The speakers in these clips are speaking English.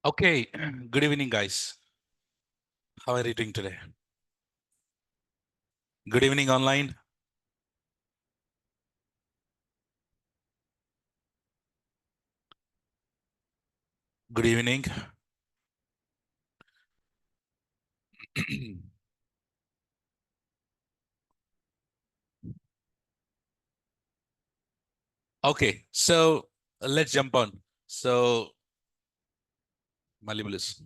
Okay, good evening, guys. How are you doing today? Good evening, online. Good evening. Okay, so let's jump on. So, Malibulus.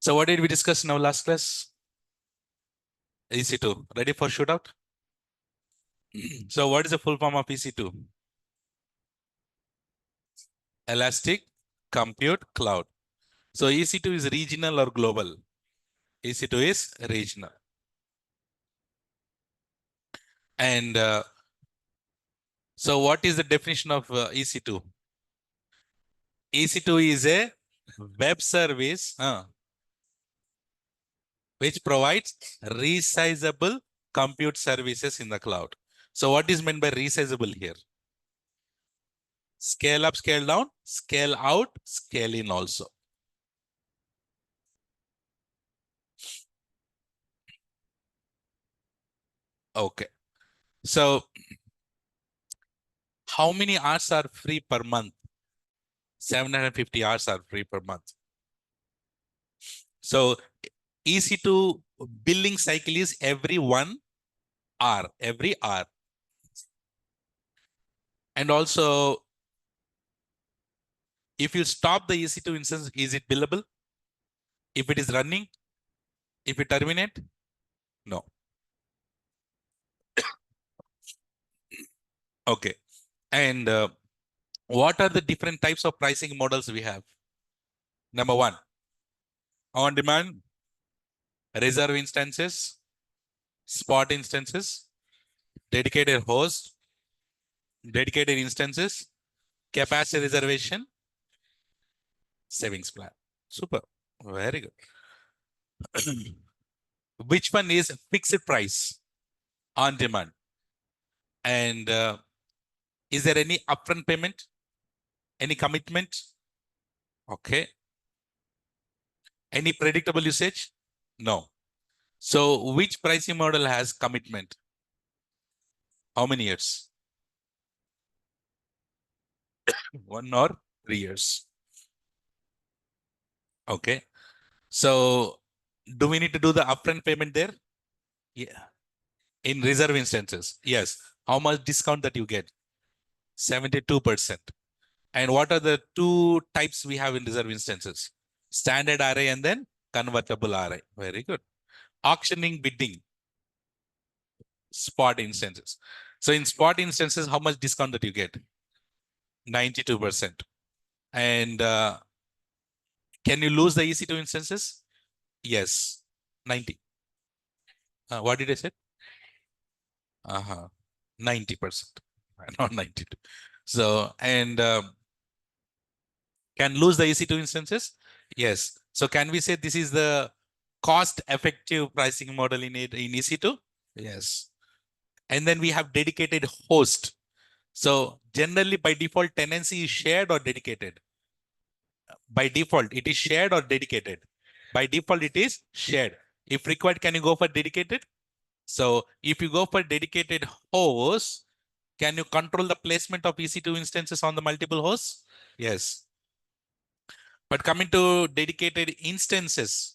So, what did we discuss in our last class? EC2. Ready for shootout? So, what is the full form of EC2? Elastic Compute Cloud. So, EC2 is regional or global? EC2 is regional. And so, what is the definition of EC2? EC2 is a web service which provides resizable compute services in the cloud. So what is meant by resizable here? Scale up, scale down, scale out, scale in also. Okay. So how many hours are free per month? 750 hours are free per month. So EC2 billing cycle is every 1 hour, every hour. And also, if you stop the EC2 instance, is it billable? If it is running, if you terminate, no. Okay. And what are the different types of pricing models we have? Number one, on demand, reserve instances, spot instances, dedicated host, dedicated instances, capacity reservation, savings plan. Super. Very good. Which one is fixed price on demand? And is there any upfront payment? Any commitment? Okay. Any predictable usage? No. So which pricing model has commitment? How many years? 1 or 3 years. Okay. So do we need to do the upfront payment there? Yeah. In reserve instances, yes. How much discount that you get? 72%. And what are the two types we have in reserve instances? Standard array and then convertible array. Very good. Auctioning, bidding, spot instances. So in spot instances, how much discount that you get? 92%. And can you lose the EC2 instances? Yes, 90. What did I say? 90%, not 92. So, and can lose the EC2 instances? Yes. So can we say this is the cost-effective pricing model in EC2? Yes. And then we have dedicated host. So generally by default, tenancy is shared or dedicated? By default, it is shared or dedicated? By default, it is shared. If required, can you go for dedicated? So if you go for dedicated host, can you control the placement of EC2 instances on the multiple hosts? Yes. But coming to dedicated instances,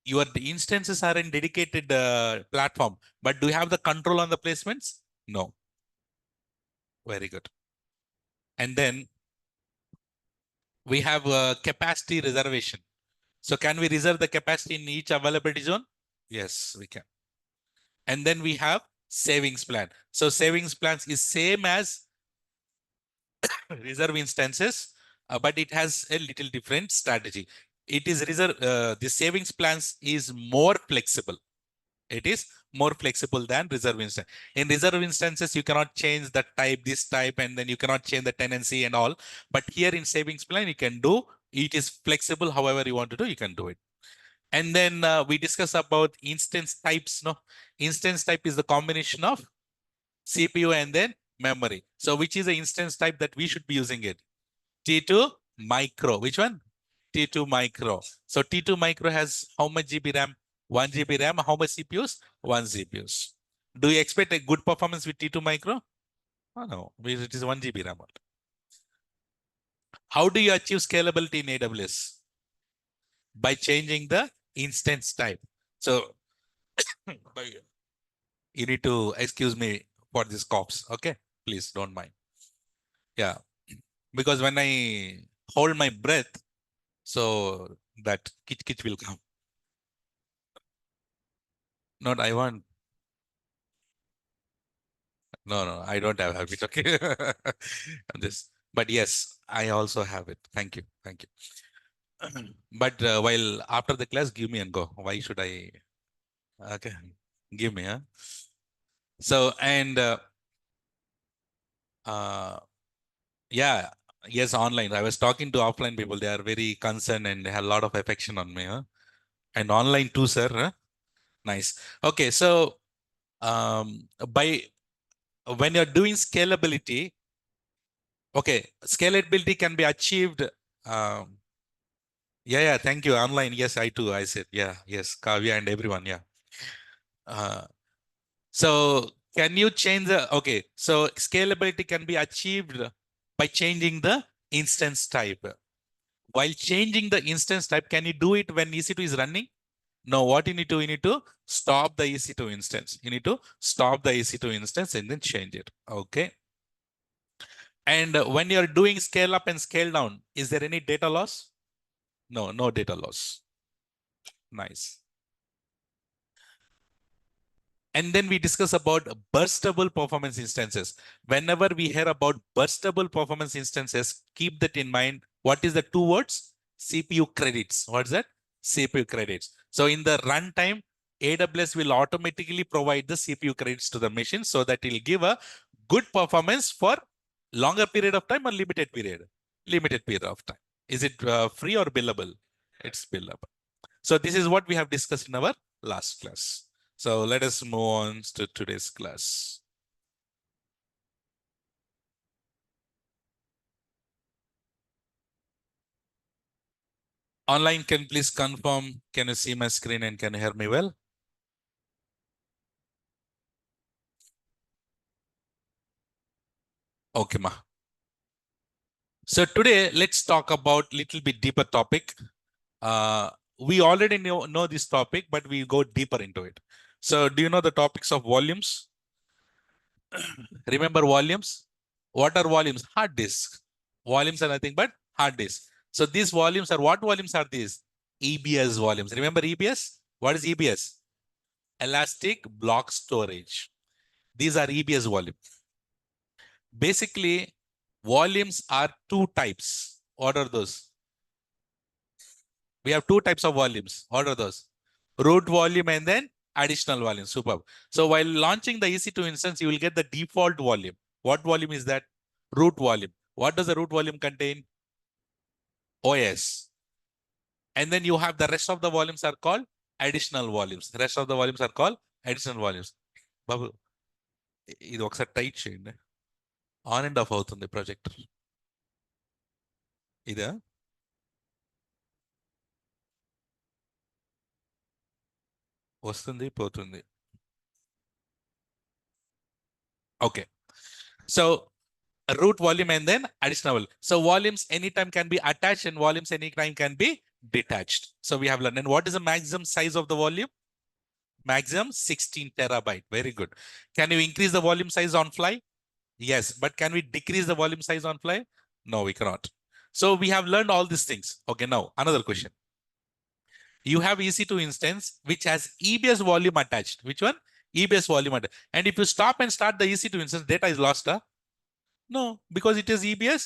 your instances are in dedicated platform, but do you have the control on the placements? No. Very good. And then we have capacity reservation. So can we reserve the capacity in each availability zone? Yes, we can. And then we have savings plan. So savings plans is same as reserve instances, but it has a little different strategy. It is reserve, the savings plans is more flexible. It is more flexible than reserve instance. In reserve instances, you cannot change the type, this type, and then you cannot change the tenancy and all. But here in savings plan, you can do, it is flexible. However you want to do, you can do it. And then we discuss about instance types. No, instance type is the combination of CPU and then memory. So which is the instance type that we should be using it? T2 micro. Which one? T2 micro. So T2 micro has how much GB RAM? 1 GB RAM. How much CPUs? 1 CPUs. Do you expect a good performance with T2 micro? Oh, no, it is 1 GB RAM. How do you achieve scalability in AWS? By changing the instance type. So you need to excuse me for this cops. Okay, please don't mind. Yeah, because when I hold my breath, so that kitch will come. Not I want. No, I don't have habit. Okay, this. But yes, I also have it. Thank you. But while after the class, give me and go. Why should I? Okay, give me. Huh? So and uh, yeah, yes, online. I was talking to offline people. They are very concerned and they have a lot of affection on me. Huh? And online too, sir. Huh? Nice. Okay, so by when you're doing scalability, okay, scalability can be achieved. Um, yeah, thank you. Online, yes, I too. I said, yeah, yes, Kavya and everyone, yeah. Uh, so can you change the okay? So scalability can be achieved by changing the instance type. While changing the instance type, can you do it when EC2 is running? No, what you need to, stop the EC2 instance. You need to stop the EC2 instance and then change it. Okay. And when you're doing scale up and scale down, is there any data loss? No, no data loss. Nice. And then we discuss about burstable performance instances. Whenever we hear about burstable performance instances, keep that in mind. What is the two words? CPU credits. What's that? CPU credits. So in the runtime, AWS will automatically provide the CPU credits to the machine so that it will give a good performance for longer period of time or limited period? Limited period of time. Is it free or billable? It's billable. So this is what we have discussed in our last class. So let us move on to today's class. Online, can you please confirm, can you see my screen and can you hear me well? Okay, ma. So today, let's talk about little bit deeper topic. We already know this topic, but we go deeper into it. So do you know the topics of volumes? Remember volumes? What are volumes? Hard disk. Volumes are nothing but hard disk. So these volumes are, what volumes are these? EBS volumes. Remember EBS? What is EBS? Elastic block storage. These are EBS volume. Basically, volumes are two types. What are those? We have two types of volumes. What are those? Root volume and then additional volume. Superb. So while launching the EC2 instance, you will get the default volume. What volume is that? Root volume. What does the root volume contain? OS. And then you have the rest of the volumes are called additional volumes. The rest of the volumes are called additional volumes. Babu, ఇది ఒకసారి tight చేయండి on and of అవుతుంది projector ఇదా వస్తుంది పోతుంది okay so root volume and then additional. So volumes anytime can be attached and volumes anytime can be detached. So we have learned. And what is the maximum size of the volume? Maximum 16 terabyte. Very good. Can you increase the volume size on fly? Yes. But can we decrease the volume size on fly? No, we cannot. So we have learned all these things. Okay, now another question. You have EC2 instance which has EBS volume attached. Which one? EBS volume attached. And if you stop and start the EC2 instance, data is lost. Huh? No, because it is EBS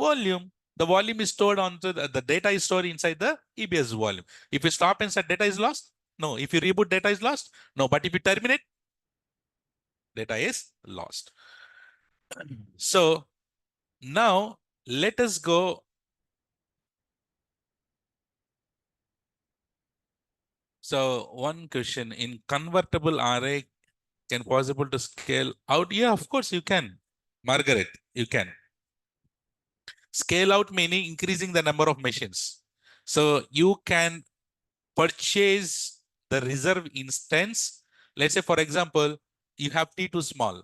volume. The volume is stored on the data is stored inside the EBS volume. If you stop and set data is lost, no. If you reboot, data is lost, no. But if you terminate, data is lost. So now let us go. So one question, in convertible array, can possible to scale out? Yeah, of course you can. Margaret, you can. Scale out meaning increasing the number of machines. So you can purchase the reserve instance. Let's say, for example, you have T2 small.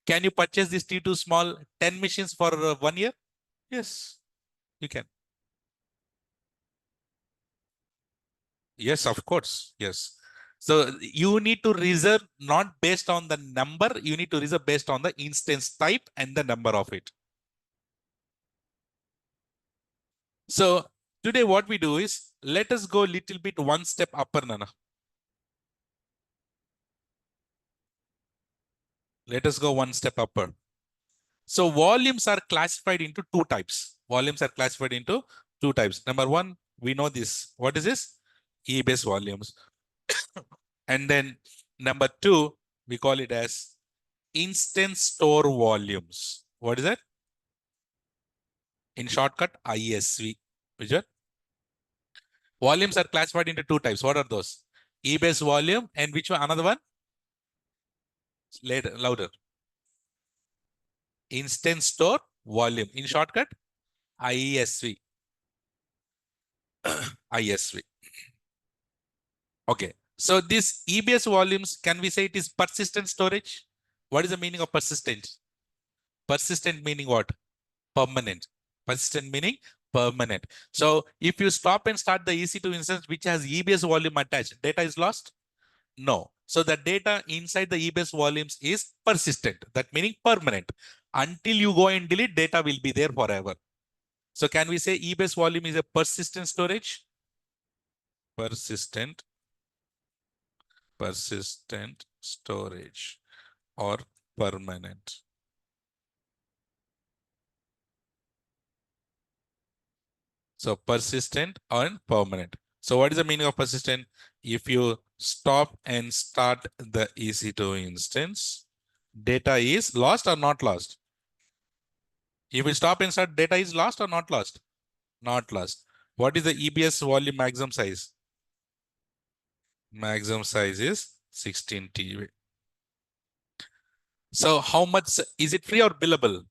Can you purchase this T2 small 10 machines for 1 year? Yes, you can. Yes, of course. Yes. So you need to reserve not based on the number, you need to reserve based on the instance type and the number of it. So today what we do is, let us go a little bit one step upper, Nana. Let us go one step upper. So volumes are classified into two types. Volumes are classified into two types. Number one, we know this. What is this? E-base volumes. And then number two, we call it as instance store volumes. What is that? In shortcut, ISV. Which one? Volumes are classified into two types. What are those? E-base volume and which one? Another one? Later, louder. Instance store volume. In shortcut, ISV. ISV. Okay. So this EBS volumes, can we say it is persistent storage? What is the meaning of persistent? Persistent meaning what? Permanent. Persistent meaning permanent. So if you stop and start the EC2 instance which has EBS volume attached, data is lost? No. So the data inside the EBS volumes is persistent. That meaning permanent. Until you go and delete, data will be there forever. So can we say EBS volume is a persistent storage? Persistent storage or permanent. So persistent and permanent. So what is the meaning of persistent? If you stop and start the EC2 instance, data is lost or not lost? If you stop and start, data is lost or not lost? Not lost. What is the EBS volume maximum size? Maximum size is 16 TB. So how much is it, free or billable?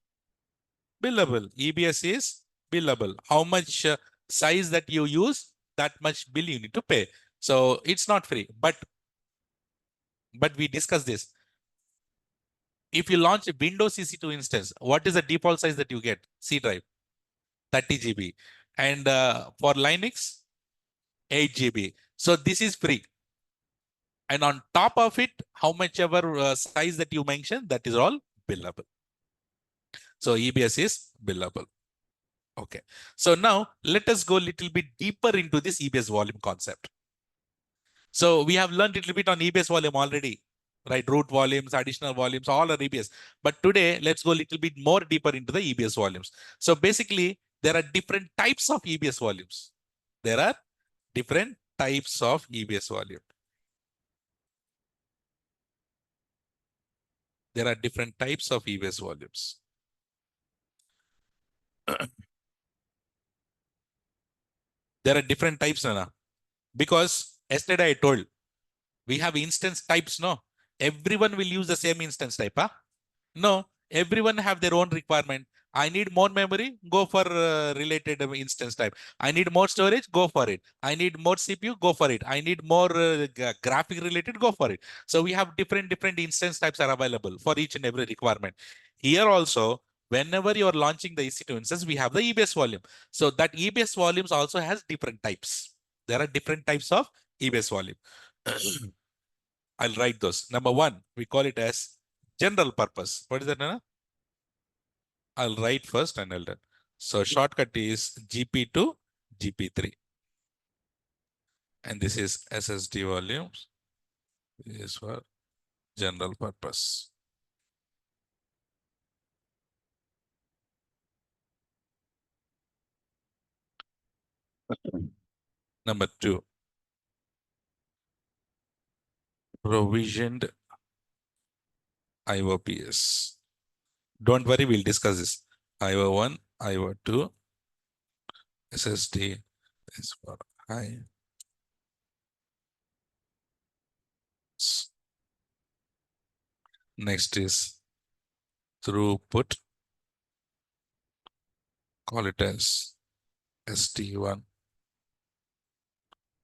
Billable. EBS is billable. How much size that you use, that much bill you need to pay. So it's not free, but we discuss this. If you launch a Windows EC2 instance, what is the default size that you get? C drive, 30 GB. And for Linux, 8 GB. So this is free. And on top of it, how much ever size that you mentioned, that is all billable. So EBS is billable. Okay. So now let us go a little bit deeper into this EBS volume concept. So we have learned a little bit on EBS volume already, right? Root volumes, additional volumes, all are EBS. But today, let's go a little bit more deeper into the EBS volumes. So basically, there are different types of EBS volumes. There are different types of EBS volume. There are different types of EBS volumes. There are different types, Nana. Because yesterday I told, we have instance types, no? Everyone will use the same instance type, huh? No, everyone have their own requirement. I need more memory, go for related instance type. I need more storage, go for it. I need more CPU, go for it. I need more graphic related, go for it. So we have different instance types are available for each and every requirement. Here also, whenever you are launching the EC2 instance, we have the EBS volume. So that EBS volumes also has different types. There are different types of EBS volume. I'll write those. Number one, we call it as general purpose. What is that, Nana? I'll write first and I'll done. So shortcut is GP2, GP3. And this is SSD volumes. This is for general purpose. Number two, provisioned IOPS. Don't worry, we'll discuss this. IO1, IO2, SSD is for high. Next is throughput. Call it as ST1,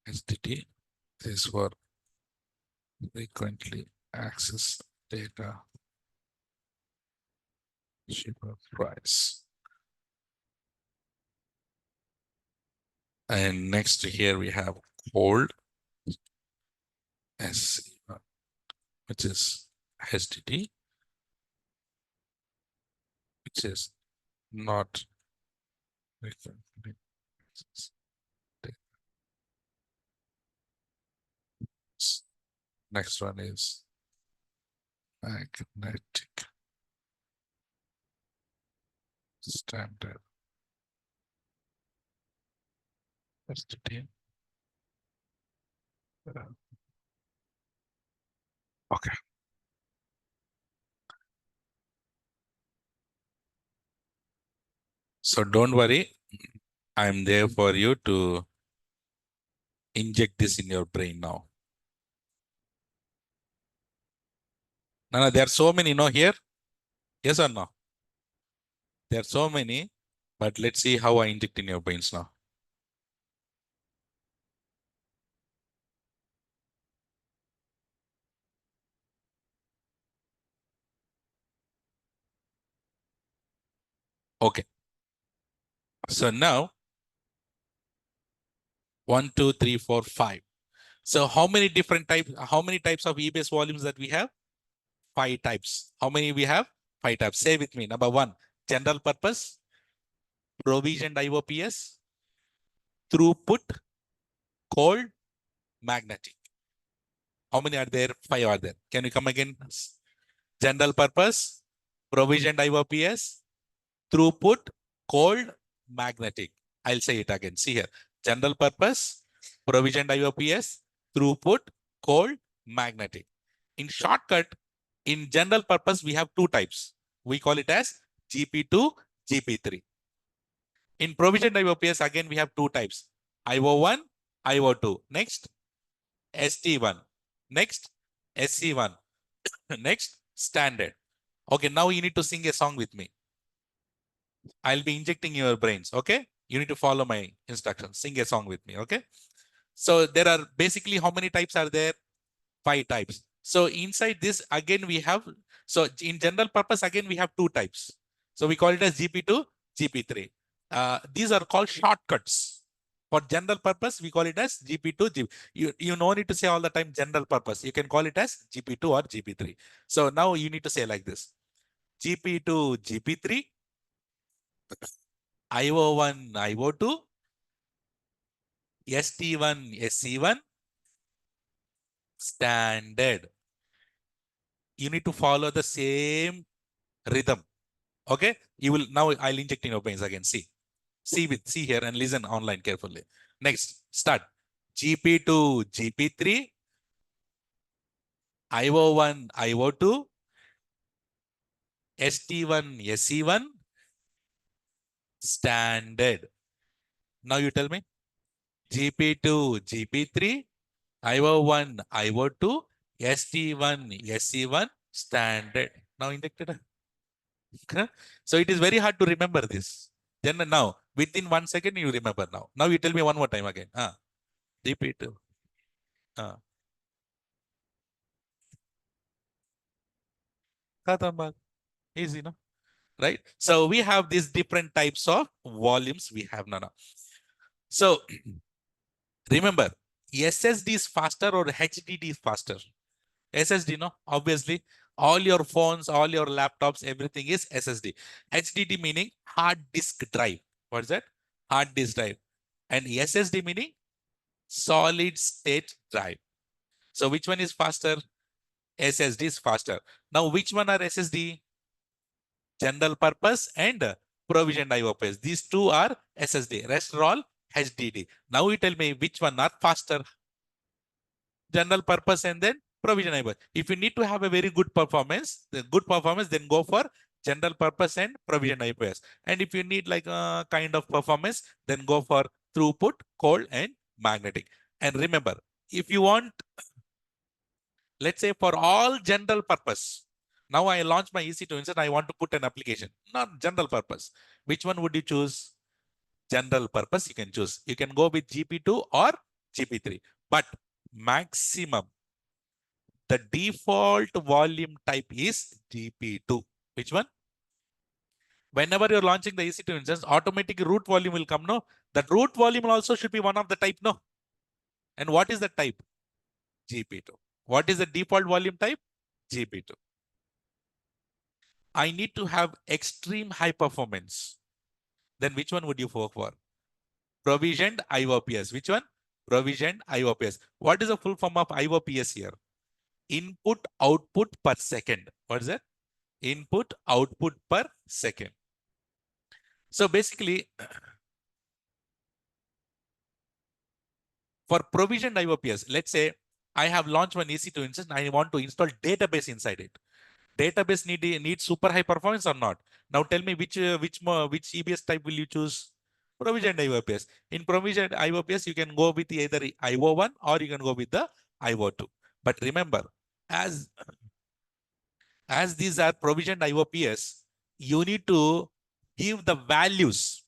STT. This is for frequently accessed data, cheaper price. And next here we have cold SC1, which is STT, which is not frequently accessed data. Next one is magnetic standard STT. Okay. So don't worry. I'm there for you to inject this in your brain now. No, there are so many, here. Yes or no? There are so many, but let's see how I inject in your brains now. Okay. So now, 1, 2, 3, 4, 5. So how many different types, how many types of EBS volumes that we have? 5 types. How many we have? 5 types. Say with me. Number 1, general purpose, provisioned IOPS, throughput, cold, magnetic. How many are there? 5 are there. Can you come again? General purpose, provisioned IOPS, throughput, cold, magnetic. I'll say it again. See here. General purpose, provisioned IOPS, throughput, cold, magnetic. In shortcut, in general purpose, we have 2 types. We call it as GP2, GP3. In provisioned IOPS, again, we have 2 types. IO1, IO2. Next, ST1. Next, SC1. Next, standard. Okay, now you need to sing a song with me. I'll be injecting your brains, okay? You need to follow my instructions. Sing a song with me, okay? So there are basically how many types are there? 5 types. So inside this, again, we have, so in general purpose, again, we have 2 types. So we call it as GP2, GP3. These are called shortcuts. For general purpose, we call it as GP2, You no need to say all the time general purpose. You can call it as GP2 or GP3. So now you need to say like this. GP2, GP3, IO1, IO2, ST1, SC1, standard. You need to follow the same rhythm. Okay? You will now I'll inject in your brains again. See see here and listen online carefully. Next, start. GP2, GP3, IO1, IO2, ST1, SC1, standard. Now you tell me. GP2, GP3, IO1, IO2, ST1, SC1, standard. Now injected. So it is very hard to remember this. Then now, within 1 second, you remember now. Now you tell me one more time again. GP2. Easy, no? Right? So we have these different types of volumes we have now. So remember, SSD is faster or HDD is faster? SSD, no? Obviously, all your phones, all your laptops, everything is SSD. HDD meaning hard disk drive. What is that? Hard disk drive. And SSD meaning solid state drive. So which one is faster? SSD is faster. Now, which one are SSD? General purpose and provisioned IOPS. These 2 are SSD. Rest are all HDD. Now you tell me which one are faster? General purpose and then provision IOPS. If you need to have a very good performance, then go for general purpose and provision IOPS. And if you need like a kind of performance, then go for throughput, cold, and magnetic. And remember, if you want, let's say for all general purpose, Now I launch my EC2 instance. I want to put an application, not general purpose. Which one would you choose? General purpose, you can choose. You can go with GP2 or GP3. But maximum, the default volume type is GP2. Which one? Whenever you're launching the EC2 instance, automatic root volume will come, no? That root volume also should be one of the type, no? And what is the type? GP2. What is the default volume type? GP2. I need to have extreme high performance. Then which one would you go for? Provisioned IOPS. Which one? Provisioned IOPS. What is the full form of IOPS here? Input output per second. What is that? Input output per second. So basically, for provisioned IOPS, let's say I have launched one EC2 instance and I want to install database inside it. Database needs super high performance or not? Now tell me which EBS type will you choose? Provisioned IOPS. In provisioned IOPS, you can go with either IO1 or you can go with the IO2. But remember, as these are provisioned IOPS, you need to give the values.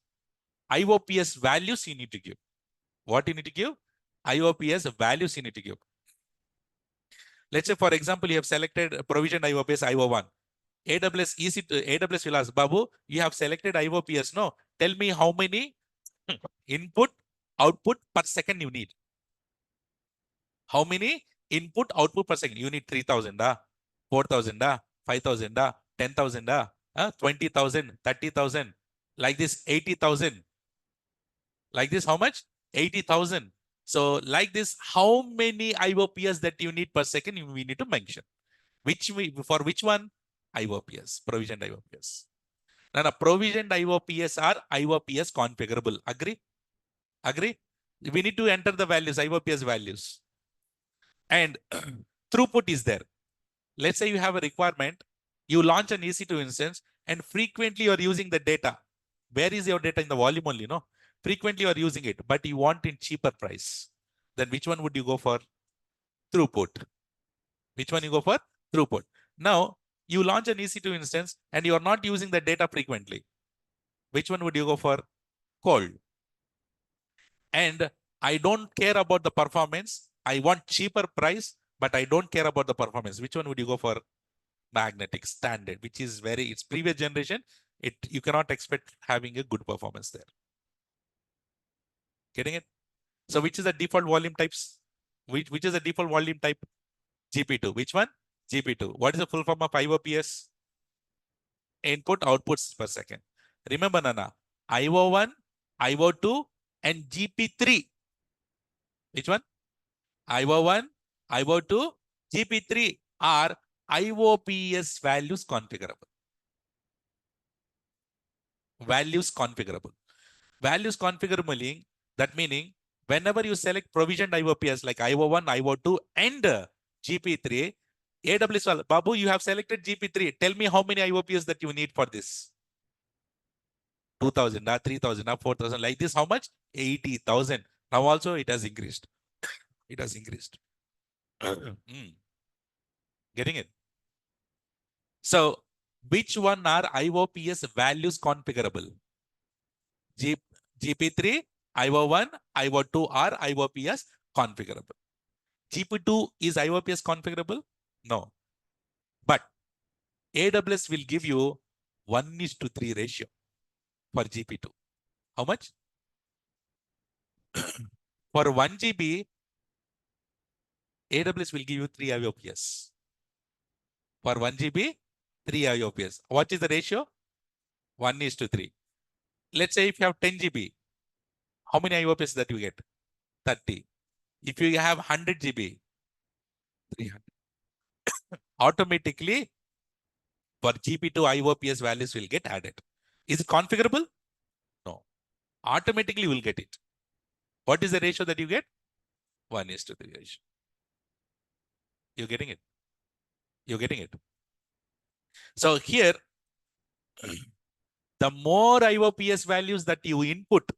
IOPS values you need to give. What you need to give? IOPS values you need to give. Let's say, for example, you have selected provisioned IOPS IO1. AWS AWS will ask, Babu, you have selected IOPS. No, tell me how many input output per second you need. How many input output per second? You need 3,000, 4,000, 5,000, 10,000, 20,000, 30,000, like this, 80,000. Like this, how much? 80,000. So like this, how many IOPS that you need per second, we need to mention. For which one? IOPS, provisioned IOPS. Now, provisioned IOPS are IOPS configurable. Agree? Agree? We need to enter the values, IOPS values. And throughput is there. Let's say you have a requirement, you launch an EC2 instance, and frequently you're using the data. Where is your data? In the volume only, no? Frequently you're using it, but you want in cheaper price. Then which one would you go for? Throughput. Which one you go for? Throughput. Now, you launch an EC2 instance and you are not using the data frequently. Which one would you go for? Cold. And I don't care about the performance. I want cheaper price, but I don't care about the performance. Which one would you go for? Magnetic standard, which is it's previous generation. You cannot expect having a good performance there. Getting it? So which is the default volume types? Which is the default volume type? GP2. Which one? GP2. What is the full form of IOPS? Input outputs per second. Remember, Nana, IO1, IO2, and GP3. Which one? IO1, IO2, GP3 are IOPS values configurable. Values configurable. Values configurable, that meaning whenever you select provisioned IOPS like IO1, IO2, and GP3, AWS, Babu, you have selected GP3. Tell me how many IOPS that you need for this. 2,000, 3,000, 4,000, like this. How much? 80,000. Now also it has increased. It has increased. Getting it? So which one are IOPS values configurable? GP3, IO1, IO2 are IOPS configurable. GP2 is IOPS configurable? No. But AWS will give you 1:3 ratio for GP2. How much? For 1 GB, AWS will give you 3 IOPS. For 1 GB, 3 IOPS. What is the ratio? 1:3. Let's say if you have 10 GB, how many IOPS that you get? 30. If you have 100 GB, 300. Automatically, for GP2 IOPS values will get added. Is it configurable? No. Automatically will get it. What is the ratio that you get? 1:3 ratio. You're getting it. You're getting it. So here, the more IOPS values that you input,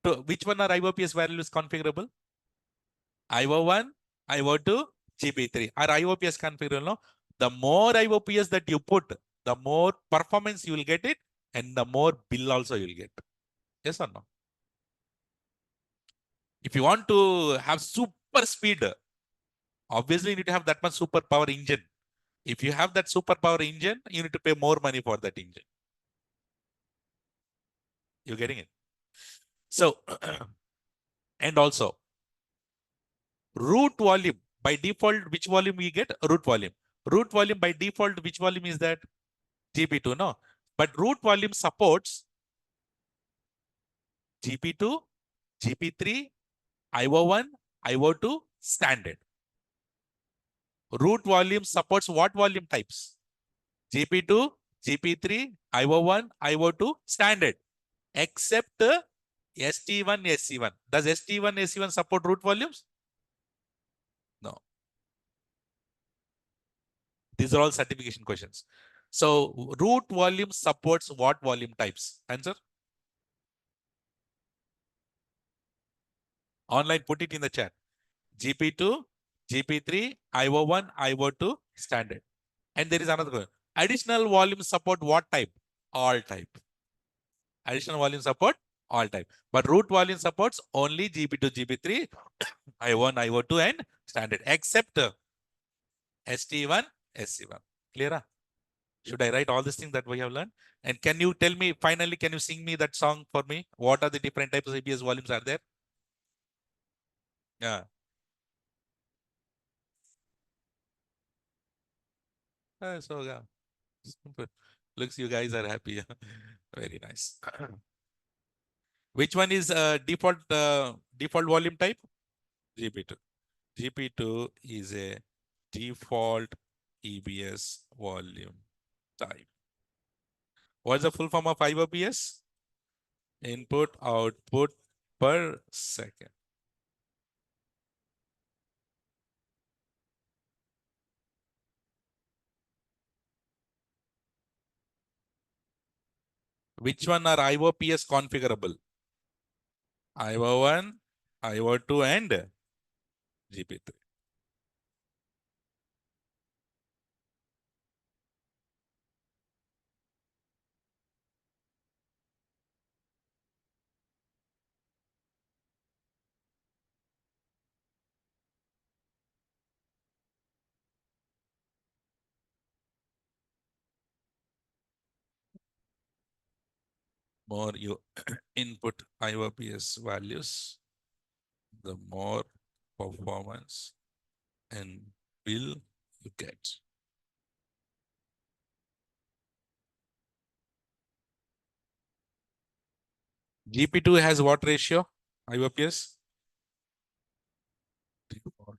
to which one are IOPS values configurable? IO1, IO2, GP3. Are IOPS configurable? No? the more IOPS that you put, the more performance you will get it, and the more bill also you will get. Yes or no? If you want to have super speed, obviously you need to have that much superpower engine. If you have that superpower engine, you need to pay more money for that engine. You're getting it? So, and also, root volume by default, which volume we get? Root volume. Root volume by default, which volume is that? GP2, no. But root volume supports GP2, GP3, IO1, IO2, standard. Root volume supports what volume types? GP2, GP3, IO1, IO2, standard. Except ST1, SC1. Does ST1, SC1 support root volumes? No. These are all certification questions. So root volume supports what volume types? Answer? Online, put it in the chat. GP2, GP3, IO1, IO2, standard. And there is another one. Additional volume support what type? All type. Additional volume support all type. But root volume supports only GP2, GP3, I1, IO2, and standard, except ST1, SC1. Clear? Should I write all these things that we have learned? And can you tell me, finally, can you sing me that song for me? What are the different types of ABS volumes are there? Yeah. So, yeah. Simple. Looks you guys are happy. Very nice. Which one is default volume type? GP2. GP2 is a default EBS volume type. What's the full form of IOPS? Input output per second. Which one are IOPS configurable? IO1, IO2, and GP3. More you input IOPS values, the more performance and bill you get. GP2 has what ratio? IOPS? Default.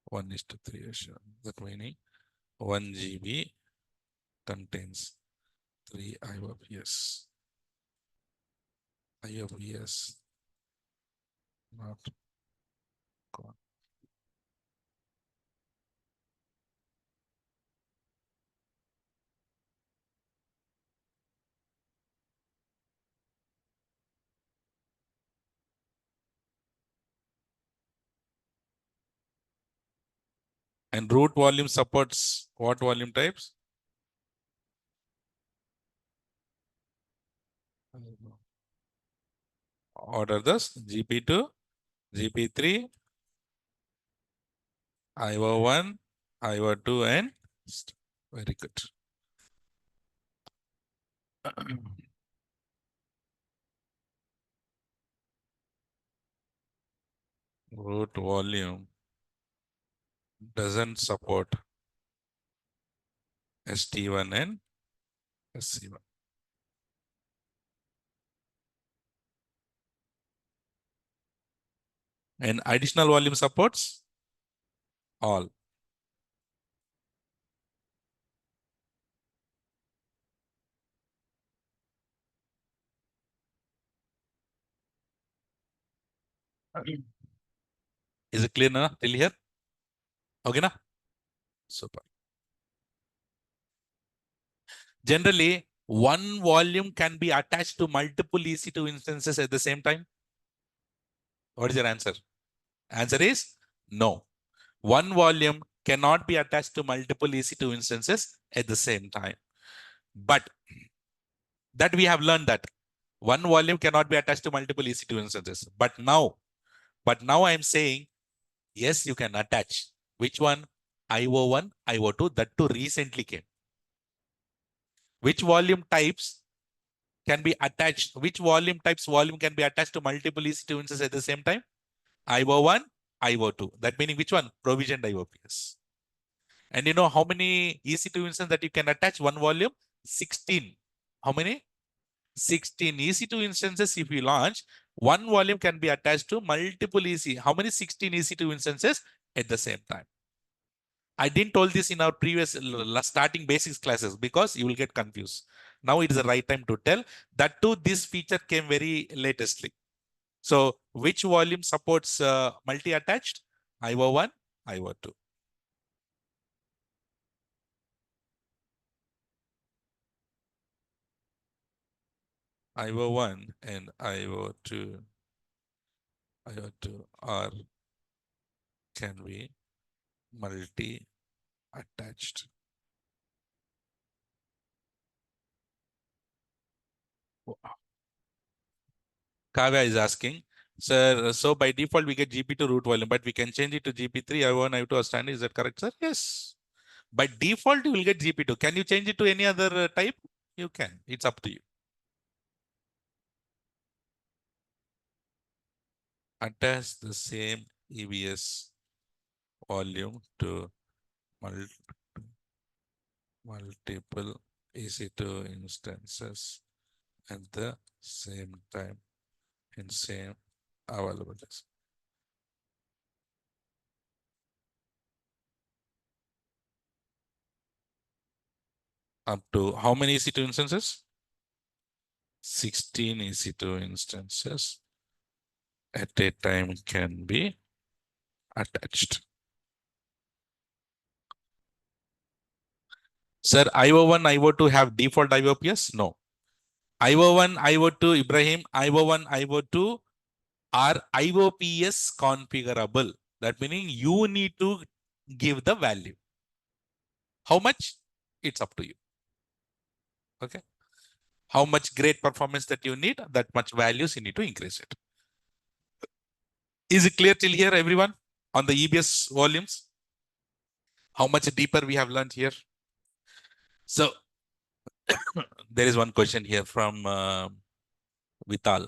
1:3 ratio. That meaning 1 GB contains 3 IOPS. IOPS not gone. And root volume supports what volume types? Order this GP2, GP3, IO1, IO2, and very good. Root volume doesn't support ST1 and SC1. And additional volume supports all. Is it clear now till here? Okay, na? Super. Generally, one volume can be attached to multiple EC2 instances at the same time. What is your answer? Answer is No. One volume cannot be attached to multiple EC2 instances at the same time. But that we have learned that one volume cannot be attached to multiple EC2 instances. But now I am saying, yes, you can attach. Which one? IO1, IO2, that too recently came. Which volume types can be attached? Which volume can be attached to multiple EC2 instances at the same time? IO1, IO2. That meaning which one? Provisioned IOPS. And you know how many EC2 instances that you can attach one volume? 16. How many? 16 EC2 instances. If you launch, one volume can be attached to multiple EC. How many? 16 EC2 instances at the same time. I didn't told this in our previous starting basics classes because you will get confused. Now it is the right time to tell. That too, this feature came very latestly. So which volume supports multi-attached? IO1, IO2. IO1 and IO2 are can be multi-attached. Kavya is asking, sir, so by default we get GP2 root volume, but we can change it to GP3, IO1, IO2 as standard. Is that correct, sir? Yes. By default, you will get GP2. Can you change it to any other type? You can. It's up to you. Attach the same EBS volume to multiple EC2 instances at the same time in same availabilities. Up to how many EC2 instances? 16 EC2 instances at a time can be attached. Sir, IO1, IO2 have default IOPS? No. IO1, IO2, Ibrahim, IO1, IO2 are IOPS configurable. That meaning you need to give the value. How much? It's up to you. Okay. How much great performance that you need, that much values you need to increase it. Is it clear till here, everyone, on the EBS volumes? How much deeper we have learned here? So there is one question here from Vital.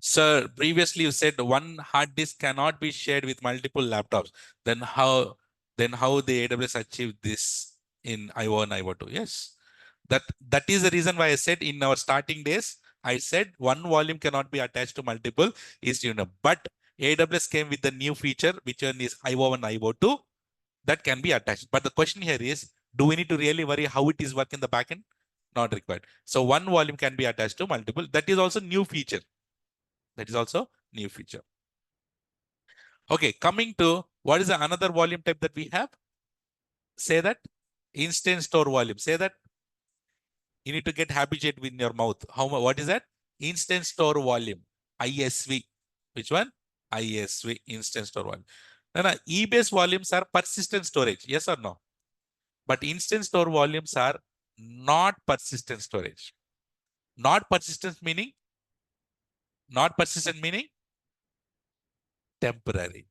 Sir, previously you said one hard disk cannot be shared with multiple laptops. Then how the AWS achieved this in IO and IO2? Yes. That is the reason why I said in our starting days, I said one volume cannot be attached to multiple but AWS came with the new feature, which one is IO1, IO2, that can be attached. But the question here is, do we need to really worry how it is working in the backend? Not required. So one volume can be attached to multiple. That is also new feature. Okay, coming to what is the another volume type that we have? Say that. Instance store volume. Say that. You need to get habituated with your mouth. What is that? Instance store volume. ISV. Which one? ISV. Instance store volume. Now, EBS volumes are persistent storage. Yes or no? But instance store volumes are not persistent storage. Not persistent meaning temporary.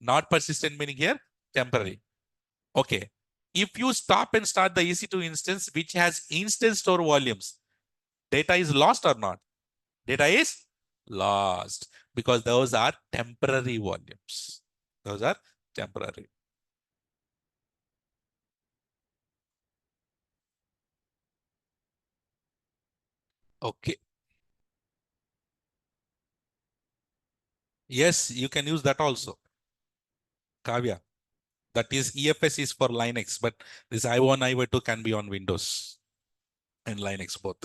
Not persistent meaning here temporary. Okay. If you stop and start the EC2 instance, which has instance store volumes, data is lost or not? Data is lost because those are temporary volumes. Those are temporary. Okay. Yes, you can use that also. Kavya. That is EFS is for Linux, but this I1, I2 can be on Windows and Linux both.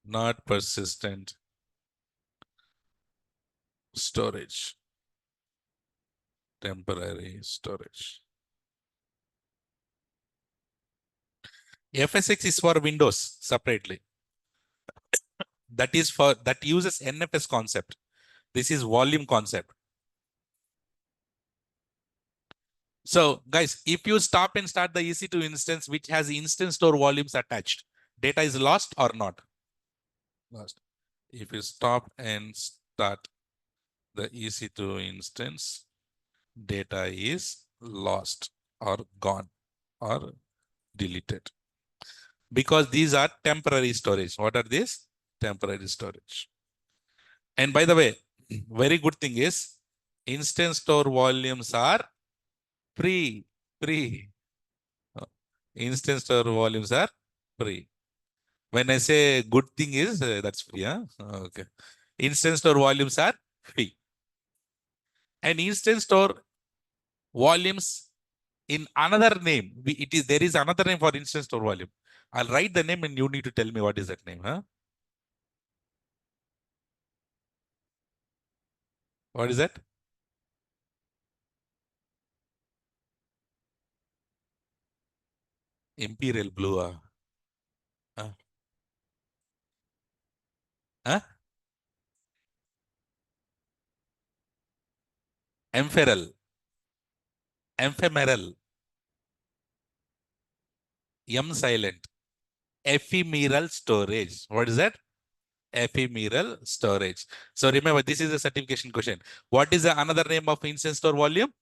Not persistent storage. Temporary storage. FSX is for Windows separately. that uses NFS concept. This is volume concept. So guys, if you stop and start the EC2 instance, which has instance store volumes attached, data is lost or not? Lost. If you stop and start the EC2 instance, data is lost or gone or deleted. Because these are temporary storage. What are these? Temporary storage. And by the way, very good thing is instance store volumes are free. Free. Instance store volumes are free. When I say good thing is, that's free. Huh? Okay. Instance store volumes are free. And instance store volumes in another name, there is another name for instance store volume. I'll write the name and you need to tell me what is that name. Huh? What is that? Imperial Blue. Uh, huh? Ephemeral. Ephemeral. M silent. Ephemeral storage. What is that? Ephemeral storage. So remember, this is a certification question. What is the another name of instance store volume?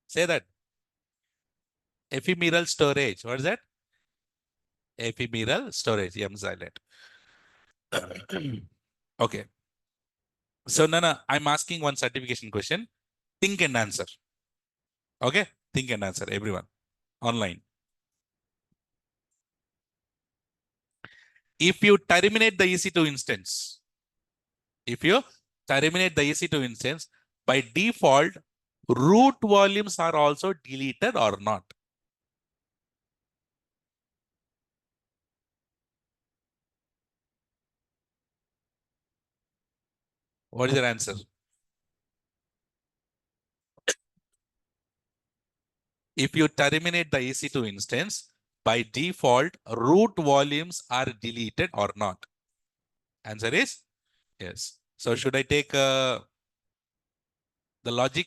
Say that. Ephemeral storage. What is that? Ephemeral storage. M silent. Okay. So Nana, I'm asking one certification question. Think and answer. Okay? Think and answer, everyone. Online. If you terminate the EC2 instance, if you terminate the EC2 instance, by default, root volumes are also deleted or not? What is your answer? If you terminate the EC2 instance, by default, root volumes are deleted or not? Answer is yes. So should I take the logic?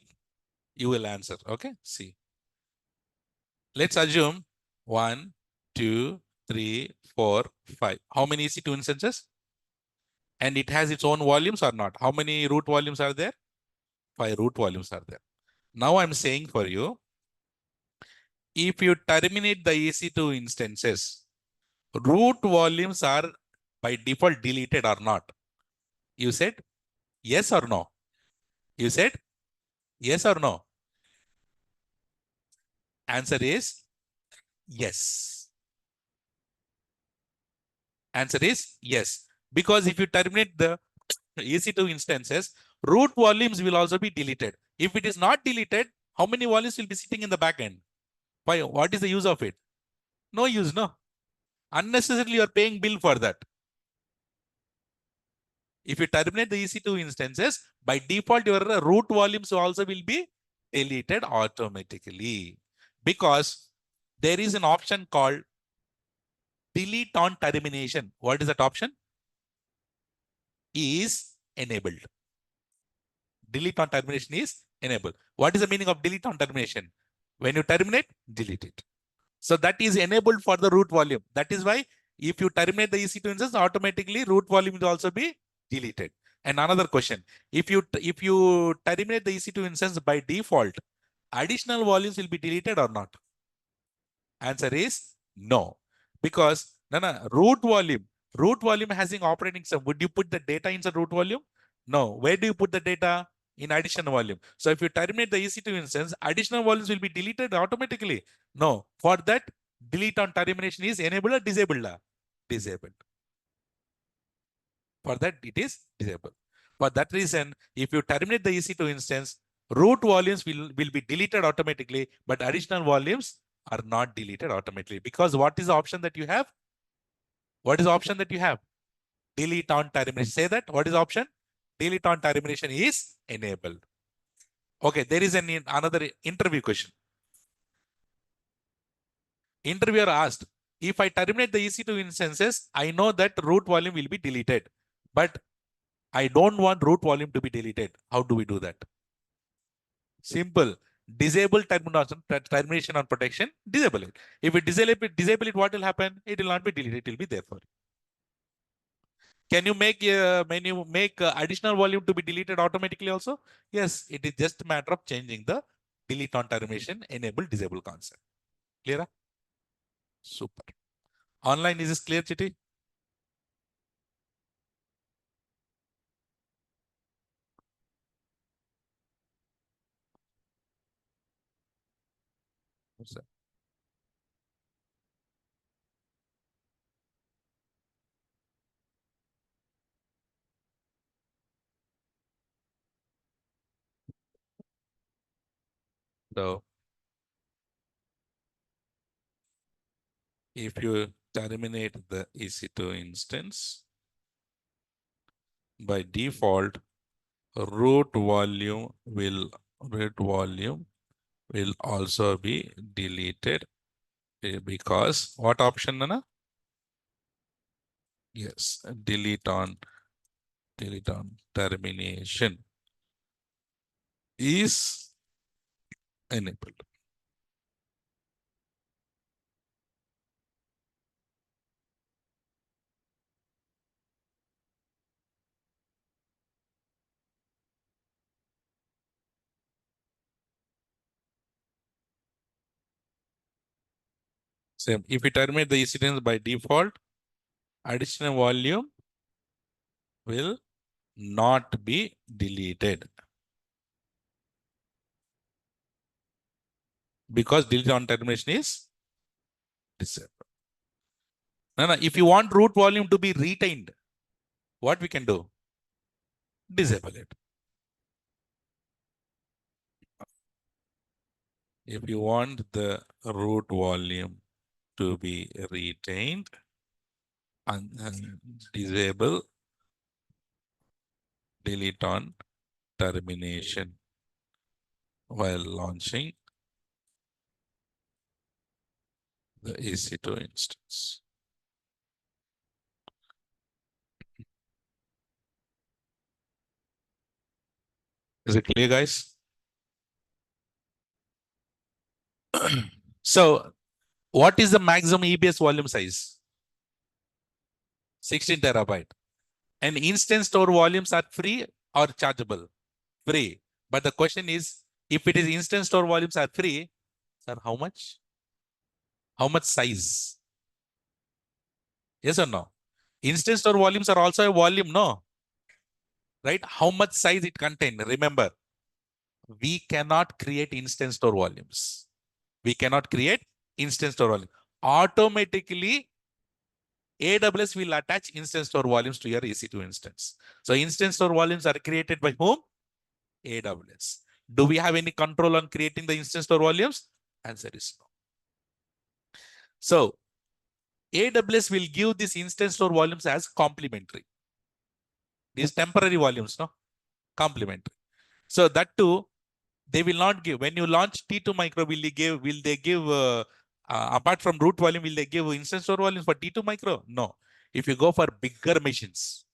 You will answer. Okay, see. Let's assume 1, 2, 3, 4, 5. How many EC2 instances? And it has its own volumes or not? How many root volumes are there? 5 root volumes are there. Now I'm saying for you, if you terminate the EC2 instances, root volumes are by default deleted or not? You said yes or no? You said yes or no? Answer is yes. Answer is yes. Because if you terminate the EC2 instances, root volumes will also be deleted. If it is not deleted, how many volumes will be sitting in the backend? Why? What is the use of it? No use, no. Unnecessarily, you are paying bill for that. If you terminate the EC2 instances, by default, your root volumes also will be deleted automatically. Because there is an option called delete on termination. What is that option? Is enabled. Delete on termination is enabled. What is the meaning of delete on termination? When you terminate, delete it. So that is enabled for the root volume. That is why if you terminate the EC2 instance, automatically root volume will also be deleted. And another question, if you terminate the EC2 instance by default, additional volumes will be deleted or not? Answer is no. Because root volume has an operating system. Would you put the data inside root volume? No. Where do you put the data? In additional volume. So if you terminate the EC2 instance, additional volumes will be deleted automatically. No. For that, delete on termination is enabled or disabled? Disabled. For that, it is disabled. For that reason, if you terminate the EC2 instance, root volumes will be deleted automatically, but additional volumes are not deleted automatically. Because what is the option that you have? What is the option that you have? Delete on termination. Say that. What is the option? Delete on termination is enabled. Okay, there is another interview question. Interviewer asked, If I terminate the EC2 instances, I know that root volume will be deleted, but I don't want root volume to be deleted. How do we do that? Simple. Disable termination on protection, disable it. If it disable it, what will happen? It will not be deleted, it will be there for you. Can you make additional volume to be deleted automatically also? Yes, it is just a matter of changing the delete on termination, enable, disable concept. Clear? Super. Online, is this clear, Chitty? Yes, sir. So if you terminate the EC2 instance, by default, root volume will also be deleted because what option, Nana? Yes, delete on termination is enabled. Same. If we terminate the instance by default, additional volume will not be deleted because delete on termination is disabled. No, no. If you want root volume to be retained, what we can do? Disable it. If you want the root volume to be retained, and disable delete on termination while launching the EC2 instance. Is it clear, guys? So, what is the maximum EBS volume size? 16 terabyte. And instance store volumes are free or chargeable? Free. But the question is, if it is instance store volumes are free, sir, how much? How much size? Yes or no? Instance store volumes are also a volume, no? Right? How much size it contain? Remember, we cannot create instance store volumes. We cannot create instance store volume. Automatically, AWS will attach instance store volumes to your EC2 instance. So instance store volumes are created by whom? AWS. Do we have any control on creating the instance store volumes? Answer is no. So AWS will give this instance store volumes as complimentary. These temporary volumes, no? Complementary. So that too, they will not give. When you launch T2 micro, will they give apart from root volume, will they give instance store volumes for T2 micro? No. If you go for bigger machines,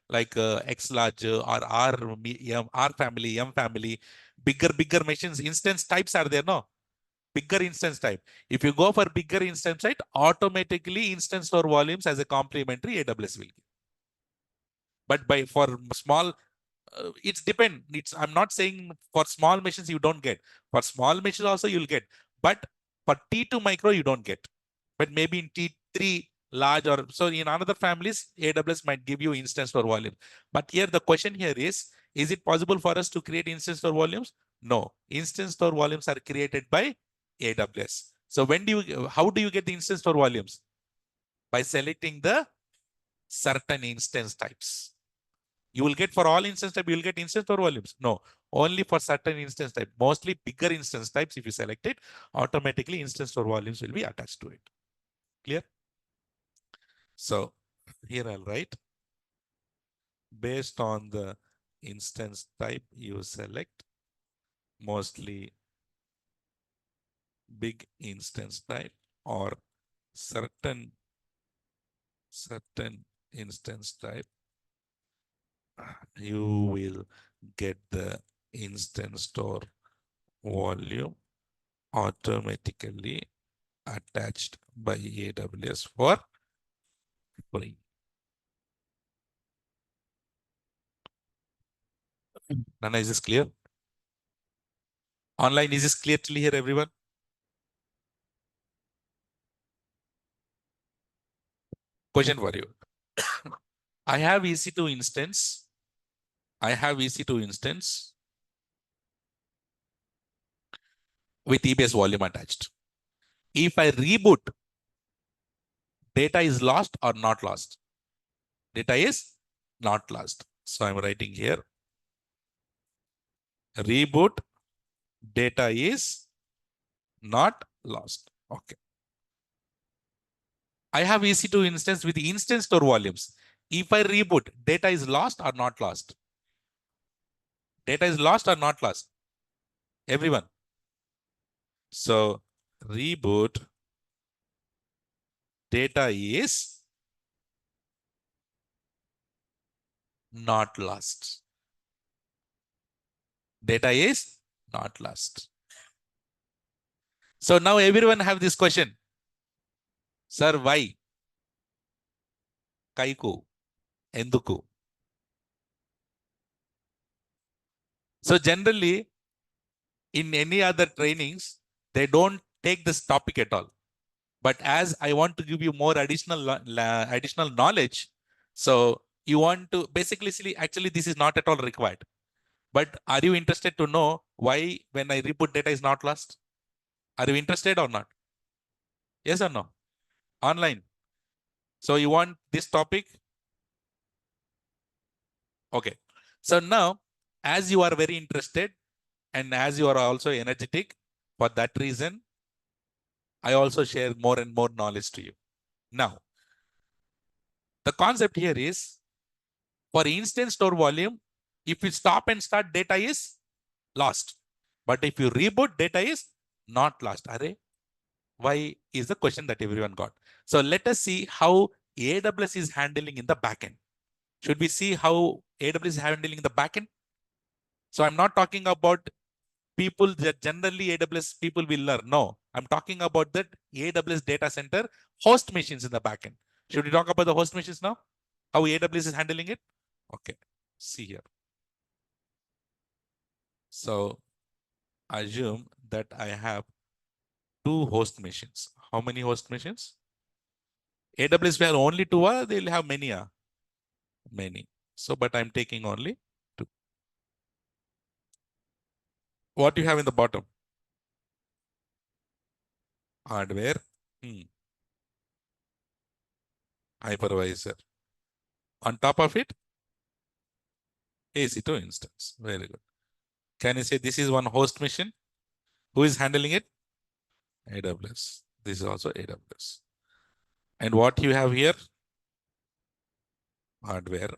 like X large or R family, M family, bigger machines, instance types are there, no? Bigger instance type. If you go for bigger instance type, automatically instance store volumes as a complementary AWS will give. But for small, it's depend. I'm not saying for small machines you don't get. For small machines also you'll get. But for T2 micro you don't get. But maybe in T3 large or so in another families, AWS might give you instance store volume. But here the question here is it possible for us to create instance store volumes? No. Instance store volumes are created by AWS. So how do you get the instance store volumes? By selecting the certain instance types. You will get for all instance type, you will get instance store volumes. No, only for certain instance type, mostly bigger instance types. If you select it, automatically instance store volumes will be attached to it. Clear? So here I'll write based on the instance type you select, mostly big instance type or certain instance type, you will get the instance store volume automatically attached by AWS for free. Nana, is this clear? Online, is this clearly here, everyone? Question for you. I have EC2 instance. I have EC2 instance with EBS volume attached. If I reboot, data is lost or not lost? Data is not lost. So I'm writing here, reboot, data is not lost. Okay. I have EC2 instance with instance store volumes. If I reboot, data is lost or not lost? Data is lost or not lost? Everyone. So reboot, data is not lost. Data is not lost. So now everyone have this question. Sir, why? Kaiku? Enduku? So generally, in any other trainings, they don't take this topic at all. But as I want to give you more additional knowledge, so you want to basically see, actually, this is not at all required. But are you interested to know why when I reboot data is not lost? Are you interested or not? Yes or no? Online. So you want this topic? Okay. So now, as you are very interested and as you are also energetic, for that reason, I also share more and more knowledge to you. Now, the concept here is for instance store volume, if you stop and start, data is lost. But if you reboot, data is not lost. Array, why is the question that everyone got. So let us see how AWS is handling in the backend. Should we see how AWS is handling in the backend? So I'm not talking about people that generally AWS people will learn. No, I'm talking about that AWS data center host machines in the backend. Should we talk about the host machines now? How AWS is handling it? Okay, see here. So assume that I have 2 host machines. How many host machines? AWS will have only 2 or they'll have many? Many. So, but I'm taking only 2. What you have in the bottom? Hardware, hypervisor. On top of it, AC2 instance. Very good. Can you say this is one host machine? Who is handling it? AWS. This is also AWS. And what you have here? Hardware.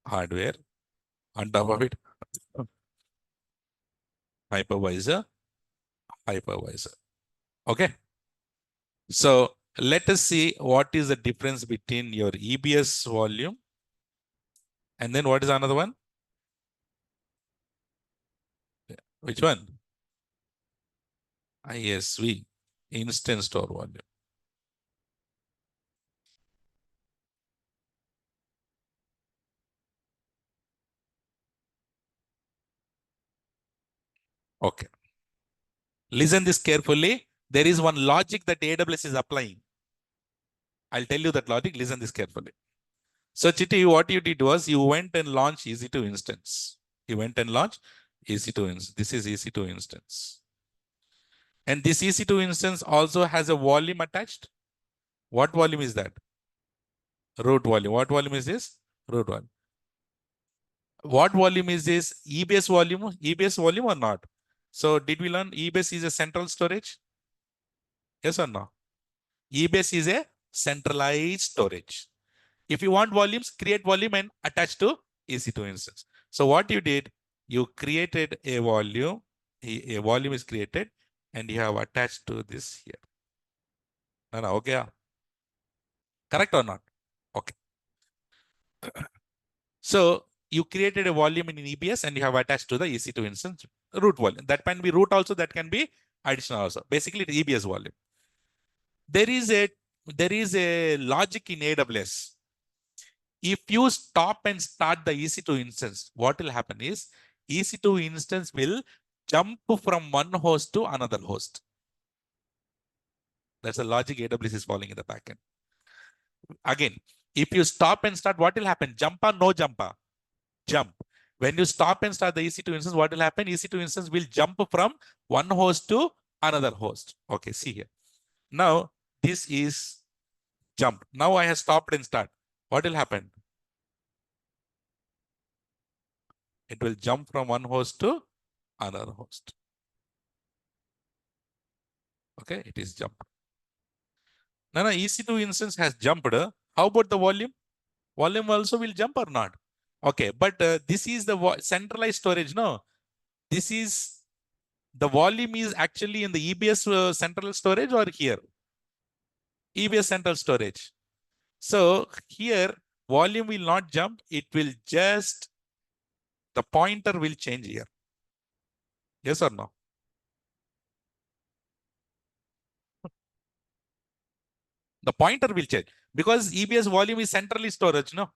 Hardware. On top of it, hypervisor. Hypervisor. Okay. So let us see what is the difference between your EBS volume and then what is another one? Which one? ISV, instance store volume. Okay. Listen this carefully. There is one logic that AWS is applying. I'll tell you that logic. Listen this carefully. So Chiti, what you did was you went and launched EC2 instance. You went and launched EC2 instance. This is EC2 instance. And this EC2 instance also has a volume attached. What volume is that? Root volume. What volume is this? Root volume. What volume is this? EBS volume? EBS volume or not? So did we learn EBS is a central storage? Yes or no? EBS is a centralized storage. If you want volumes, create volume and attach to EC2 instance. So what you did, you created a volume. A volume is created and you have attached to this here. No, okay. Correct or not? Okay. So you created a volume in EBS and you have attached to the EC2 instance root volume. That can be root also, that can be additional also. Basically, it's EBS volume. There is a logic in AWS. If you stop and start the EC2 instance, what will happen is EC2 instance will jump from one host to another host. That's the logic AWS is following in the backend. Again, if you stop and start, what will happen? Jump or no jumper? Jump. When you stop and start the EC2 instance, what will happen? EC2 instance will jump from one host to another host. Okay, see here. Now, this is jump. Now I have stopped and start. What will happen? It will jump from one host to another host. Okay, it is jumped. Now, EC2 instance has jumped. How about the volume? Volume also will jump or not? Okay, but this is the centralized storage. No, this is the volume is actually in the EBS central storage or here? EBS central storage. So here volume will not jump. It will just, the pointer will change here. Yes or no? The pointer will change because EBS volume is centrally storage. No.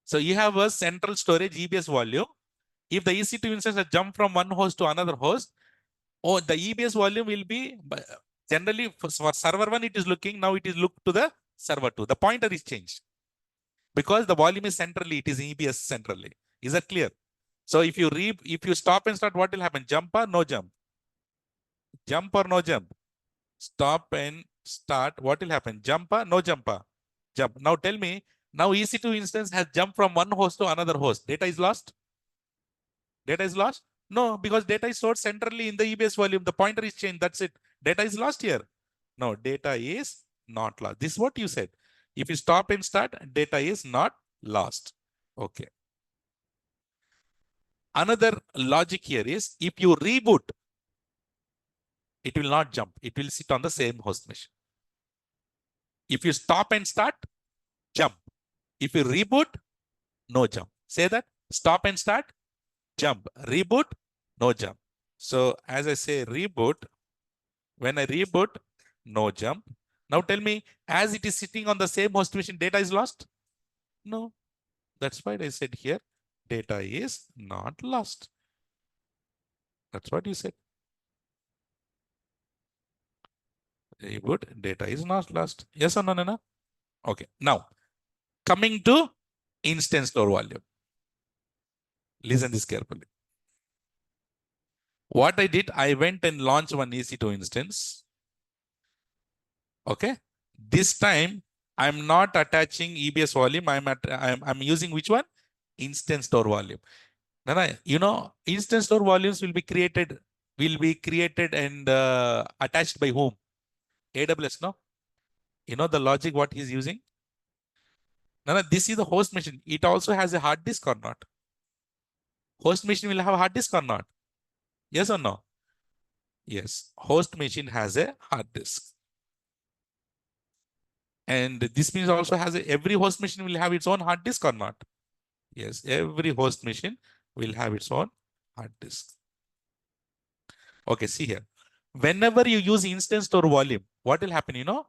So you have a central storage EBS volume. If the EC2 instance has jumped from one host to another host, the EBS volume will be generally for server 1, it is looking, now it is looked to the server 2. The pointer is changed because the volume is centrally, it is EBS centrally. Is that clear? So if you stop and start, what will happen? Jump or no jump? Jump or no jump? Stop and start, what will happen? Jump or no jump? Jump. Now tell me, now EC2 instance has jumped from one host to another host. Data is lost? Data is lost? No, because data is stored centrally in the EBS volume. The pointer is changed. That's it. Data is lost here. No, data is not lost. This is what you said. If you stop and start, data is not lost. Okay. Another logic here is if you reboot, it will not jump. It will sit on the same host machine. If you stop and start, jump. If you reboot, no jump. Say that. Stop and start, jump. Reboot, no jump. So as I say, reboot, when I reboot, no jump. Now tell me, as it is sitting on the same host machine, data is lost? No. That's why I said here, data is not lost. That's what you said. Reboot, data is not lost. Yes or no, no? Okay. Now, coming to instance store volume. Listen this carefully. What I did, I went and launched one EC2 instance. Okay. This time, I'm not attaching EBS volume. I'm using which one? Instance store volume. Now, you know, instance store volumes will be created and attached by whom? AWS, no? You know the logic what he's using? Now, this is the host machine. It also has a hard disk or not? Host machine will have a hard disk or not? Yes or no? Yes. Host machine has a hard disk. And this means also every host machine will have its own hard disk or not? Yes. Every host machine will have its own hard disk. Okay, see here. Whenever you use instance store volume, what will happen? You know,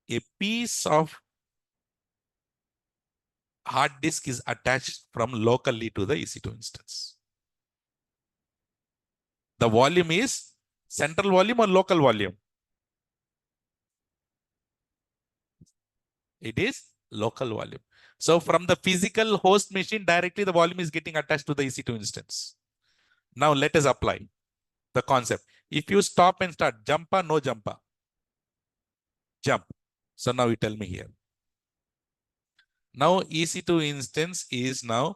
a piece of hard disk is attached from locally to the EC2 instance. The volume is central volume or local volume? It is local volume. So from the physical host machine, directly the volume is getting attached to the EC2 instance. Now let us apply the concept. If you stop and start, jumper, no jumper? Jump. So now you tell me here. Now EC2 instance is now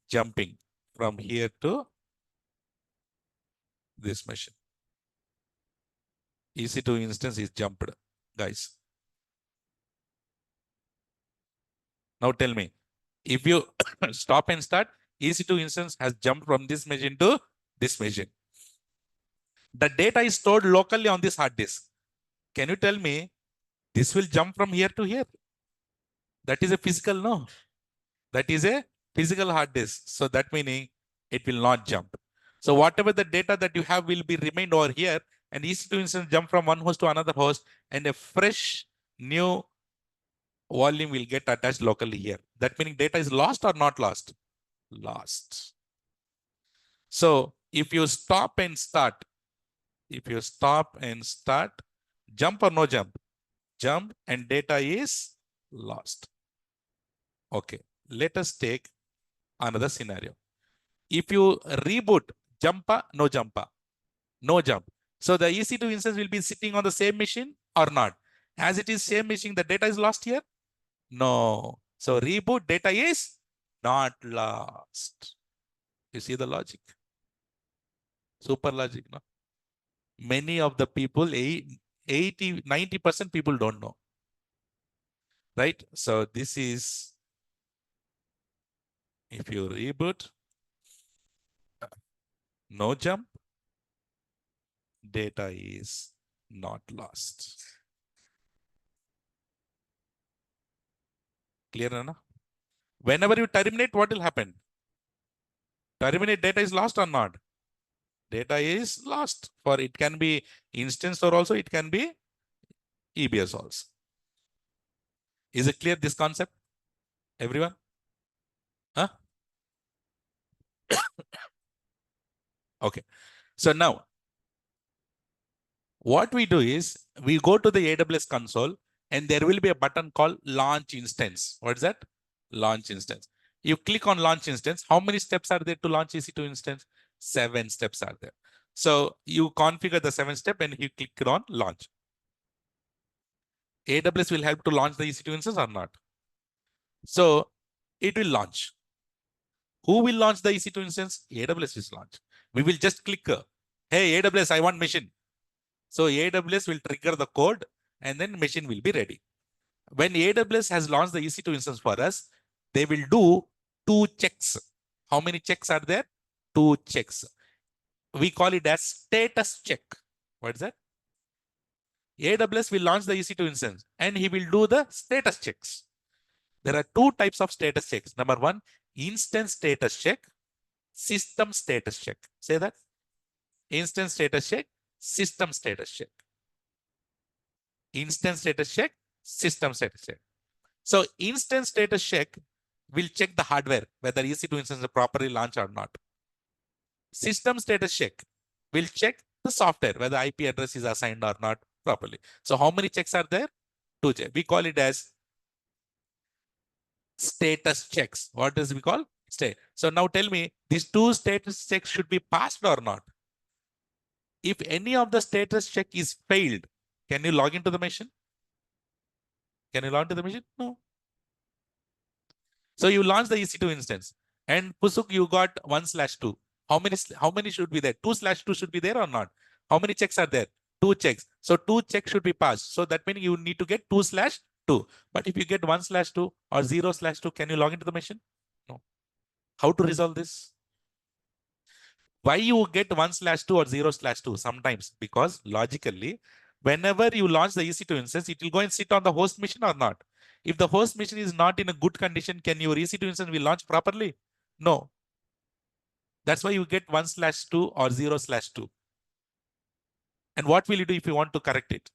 jumping from here to this machine. EC2 instance is jumped, guys. Now tell me, if you stop and start, EC2 instance has jumped from this machine to this machine. The data is stored locally on this hard disk. Can you tell me this will jump from here to here? That is a physical, no. That is a physical hard disk. So that meaning it will not jump. So whatever the data that you have will be remained over here, and EC2 instance jump from one host to another host, and a fresh new volume will get attached locally here. That meaning data is lost or not lost? Lost. So if you stop and start, jump or no jump? Jump and data is lost. Okay, let us take another scenario. If you reboot, jumpa, no jumpa, no jump. So the EC2 instance will be sitting on the same machine or not? As it is same machine, the data is lost here? No. So reboot data is not lost. You see the logic? Super logic, no? Many of the people, 80, 90% people don't know. Right? So this is, if you reboot, no jump, data is not lost. Clear, Anna? Whenever you terminate, what will happen? Terminate, data is lost or not? Data is lost. For it can be instance or also it can be EBS also. Is it clear, this concept? Everyone? Huh? Okay. So now, what we do is we go to the AWS console and there will be a button called launch instance. What is that? Launch instance. You click on launch instance. How many steps are there to launch EC2 instance? 7 steps are there. So you configure the 7 step and you click on launch. AWS will help to launch the EC2 instance or not? So it will launch. Who will launch the EC2 instance? AWS will launch. We will just click, hey, AWS, I want machine. So AWS will trigger the code and then machine will be ready. When AWS has launched the EC2 instance for us, they will do 2 checks. How many checks are there? 2 checks. We call it as status check. What is that? AWS will launch the EC2 instance and he will do the status checks. There are 2 types of status checks. Number 1, instance status check, system status check. Say that. Instance status check, system status check. Instance status check, system status check. So instance status check will check the hardware, whether EC2 instance is properly launched or not. System status check will check the software, whether IP address is assigned or not properly. So how many checks are there? 2 checks. We call it as status checks. What does we call? State. So now tell me, these 2 status checks should be passed or not? If any of the status check is failed, can you log into the machine? Can you log into the machine? No. So you launch the EC2 instance and Pusuk, you got 1/2. How many should be there? 2/2 should be there or not? How many checks are there? 2 checks. So 2 checks should be passed. So that means you need to get 2/2. But if you get 1/2 or 0/2, can you log into the machine? No. How to resolve this? Why you get 1/2 or 0/2? Sometimes because logically, whenever you launch the EC2 instance, it will go and sit on the host machine or not. If the host machine is not in a good condition, can your EC2 instance will launch properly? No. That's why you get 1/2 or 0/2. And what will you do if you want to correct it?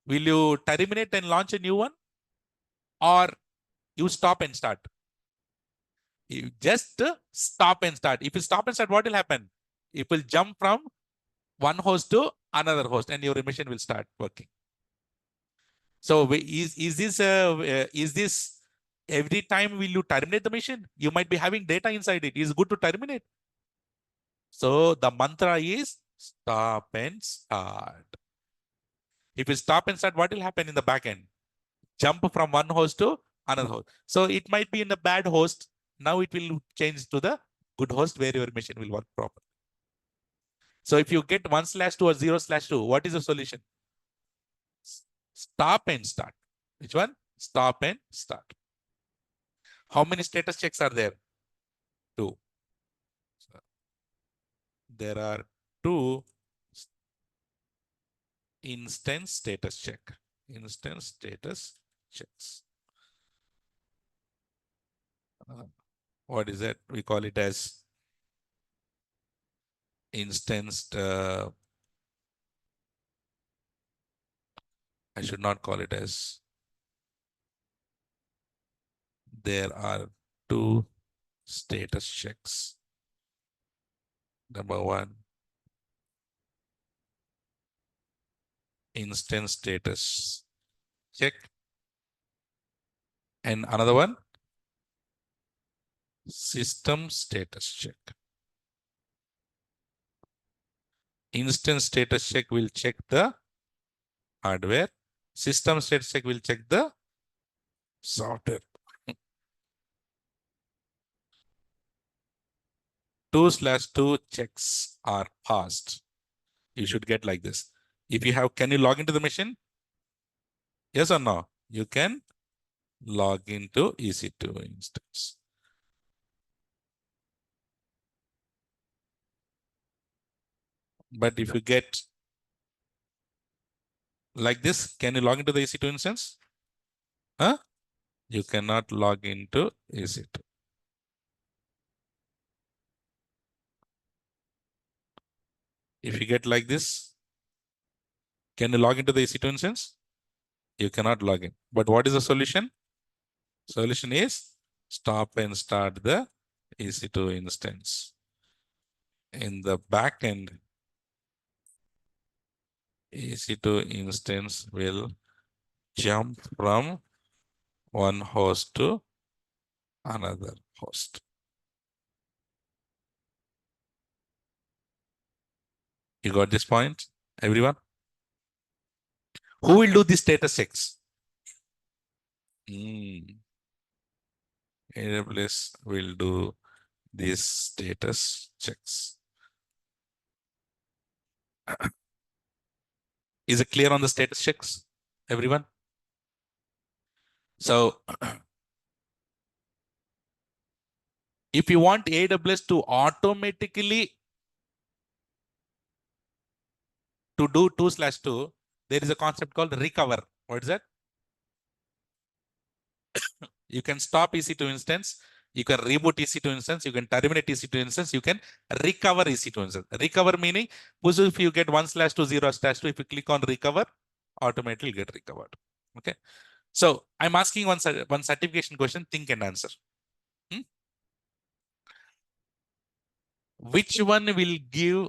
Will you terminate and launch a new one? Or you stop and start? You just stop and start. If you stop and start, what will happen? It will jump from one host to another host and your machine will start working. So is this every time will you terminate the machine? You might be having data inside it. Is it good to terminate? So the mantra is stop and start. If you stop and start, what will happen in the back end? Jump from one host to another host. So it might be in a bad host. Now it will change to the good host where your machine will work properly. So if you get 1/2 or 0/2, what is the solution? Stop and start. Which one? Stop and start. How many status checks are there? 2. there are two instance status check. Instance status checks. What is that? We call it as instanced. I should not call it as. There are two status checks. Number one, instance status check. And another one, system status check. Instance status check will check the hardware. System status check will check the software. 2/2 checks are passed. You should get like this. If you have, can you log into the machine? Yes or no? You can log into EC2 instance. But if you get like this, can you log into the EC2 instance? Huh? You cannot log into EC2. If you get like this, can you log into the EC2 instance? You cannot log in. But what is the solution? Solution is stop and start the EC2 instance. In the backend, EC2 instance will jump from one host to another host. You got this point, everyone? Who will do the status checks? AWS will do these status checks. Is it clear on the status checks, everyone? So if you want AWS to automatically to do 2/2, there is a concept called recover. What is that? You can stop EC2 instance, you can reboot EC2 instance, you can terminate EC2 instance, you can recover EC2 instance. Recover meaning, if you get 1/2 0/2, if you click on recover, automatically you get recovered. Okay. So I'm asking one certification question, think and answer. Which one will give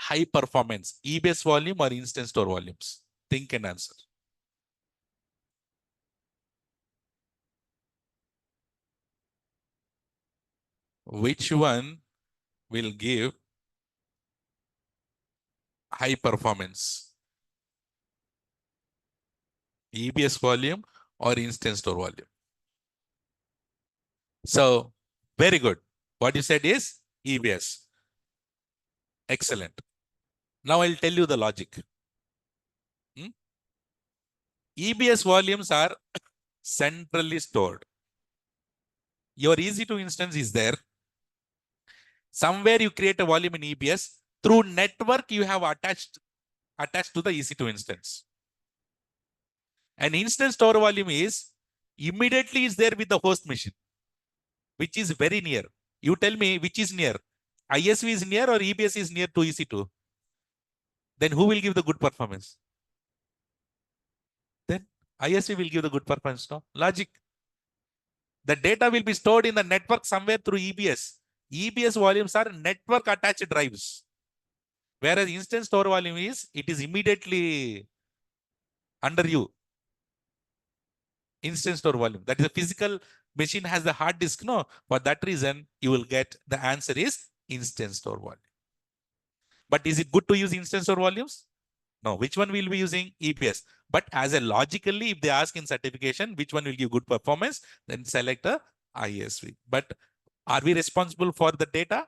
high performance, EBS volume or instance store volumes? Think and answer. Which one will give high performance, EBS volume or instance store volume? So very good. What you said is EBS. Excellent. Now I'll tell you the logic. EBS volumes are centrally stored. Your EC2 instance is there. Somewhere you create a volume in EBS. Through network, you have attached to the EC2 instance. An instance store volume is immediately is there with the host machine, which is very near. You tell me which is near. ISV is near or EBS is near to EC2? Then who will give the good performance? Then ISV will give the good performance. No? Logic. The data will be stored in the network somewhere through EBS. EBS volumes are network attached drives. Whereas instance store volume is, it is immediately under you. Instance store volume. That is a physical machine has the hard disk. No, for that reason, you will get the answer is instance store volume. But is it good to use instance store volumes? No. Which one will be using? EBS. But as a logically, if they ask in certification, which one will give good performance, then select a ISV. But are we responsible for the data?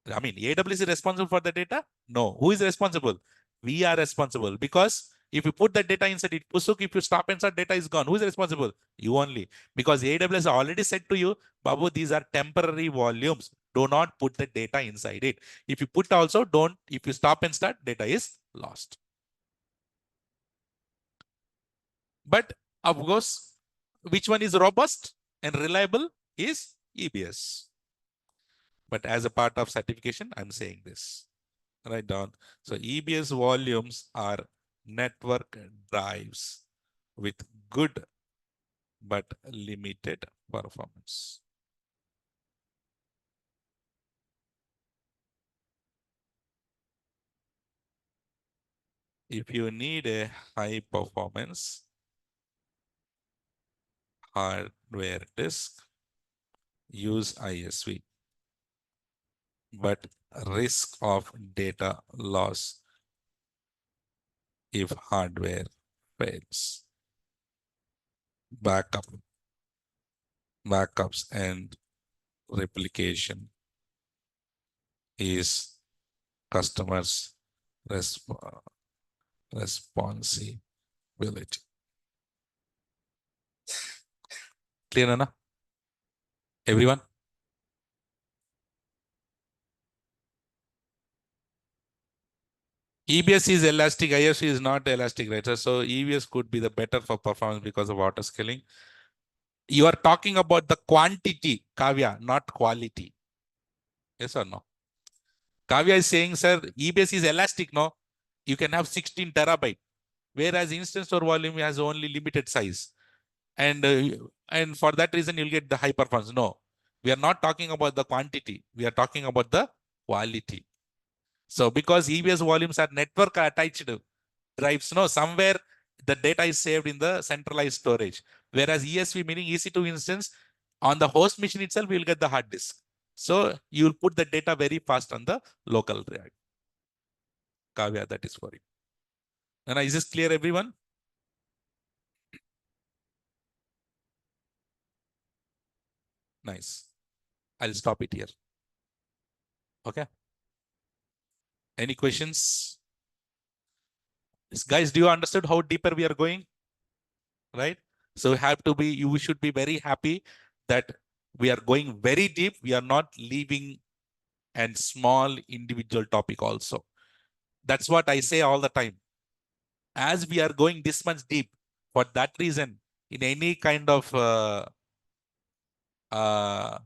I mean, AWS is responsible for the data? No. Who is responsible? We are responsible because if you put the data inside it, Pusuk, if you stop inside, data is gone. Who is responsible? You only. Because AWS already said to you, Babu, these are temporary volumes. Do not put the data inside it. If you put also, don't, if you stop and start, data is lost. But of course, which one is robust and reliable is EBS. But as a part of certification, I'm saying this. Write down. So EBS volumes are network drives with good but limited performance. If you need a high performance hardware disk, use ISV. But risk of data loss if hardware fails. Backups and replication is customers' responsibility. Clear, Anna? Everyone? EBS is elastic, ISV is not elastic, right? So EBS could be the better for performance because of auto scaling. You are talking about the quantity, Kavya, not quality. Yes or no? Kavya is saying, sir, EBS is elastic, no? You can have 16 terabyte, whereas instance store volume has only limited size. And for that reason, you'll get the high performance. No, we are not talking about the quantity. We are talking about the quality. So because EBS volumes are network attached drives, no, somewhere the data is saved in the centralized storage. Whereas ESV, meaning EC2 instance, on the host machine itself, you'll get the hard disk. So you'll put the data very fast on the local drive. Kavya, that is for you. And is this clear, everyone? Nice. I'll stop it here. Okay. Any questions? Guys, do you understand how deeper we are going? Right? So we have to be, you should be very happy that we are going very deep. We are not leaving a small individual topic also. That's what I say all the time. As we are going this much deep, for that reason, in any kind of uh,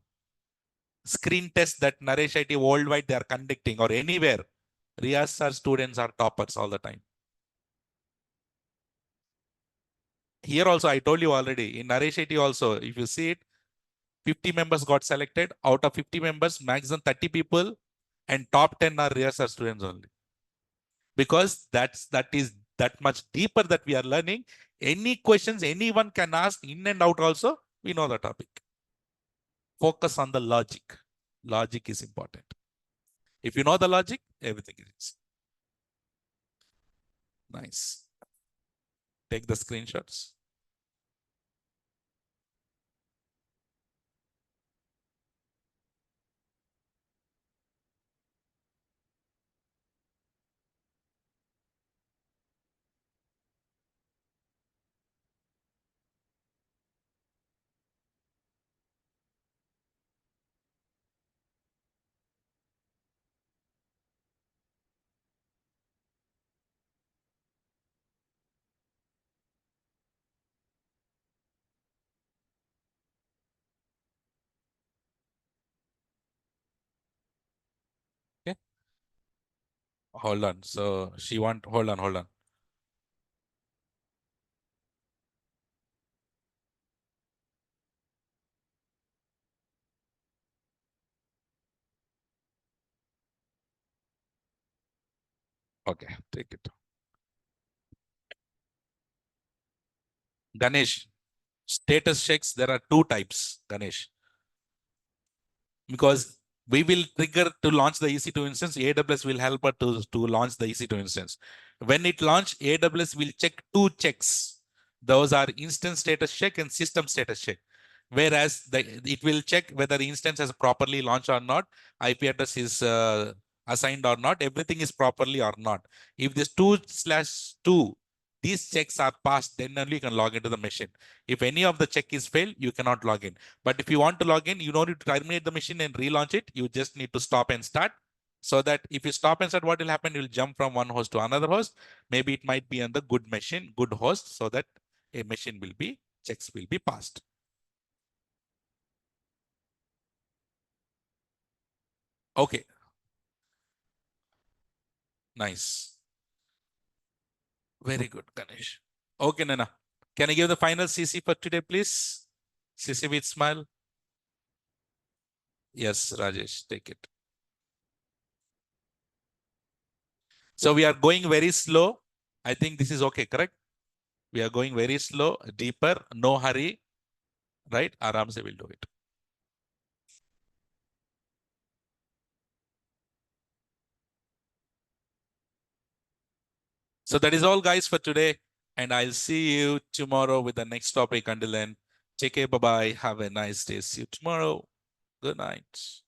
screen test that Naresh IT worldwide they are conducting or anywhere, Riyaz sir students are toppers all the time. Here also, I told you already, in Naresh IT also, if you see it, 50 members got selected. Out of 50 members, maximum 30 people, and top 10 are Riyaz sir students only. Because that is that much deeper that we are learning. Any questions anyone can ask in and out also, we know the topic. Focus on the logic. Logic is important. If you know the logic, everything is nice. Take the screenshots. Okay. Hold on. So she want, hold on. Okay, take it. Ganesh, status checks, there are two types, Ganesh. Because we will trigger to launch the EC2 instance, AWS will help us to launch the EC2 instance. When it launch, AWS will check two checks. Those are instance status check and system status check. Whereas it will check whether the instance has properly launched or not, IP address is assigned or not, everything is properly or not. If this 2/2 these checks are passed, then only you can log into the machine. If any of the check is failed, you cannot log in. But if you want to log in, you don't need to terminate the machine and relaunch it. You just need to stop and start. So that if you stop and start, what will happen? You'll jump from one host to another host. Maybe it might be on the good machine, good host, so that a machine will be, checks will be passed. Okay, nice. Very good, Ganesh. Okay, Nana. Can I give the final CC for today, please? CC with smile. Yes, Rajesh, take it. So we are going very slow. I think this is okay, correct? We are going very slow, deeper, no hurry, right? Aram se will do it. So that is all, guys, for today. And I'll see you tomorrow with the next topic. Until then, take care. Bye-bye. Have a nice day. See you tomorrow. Good night.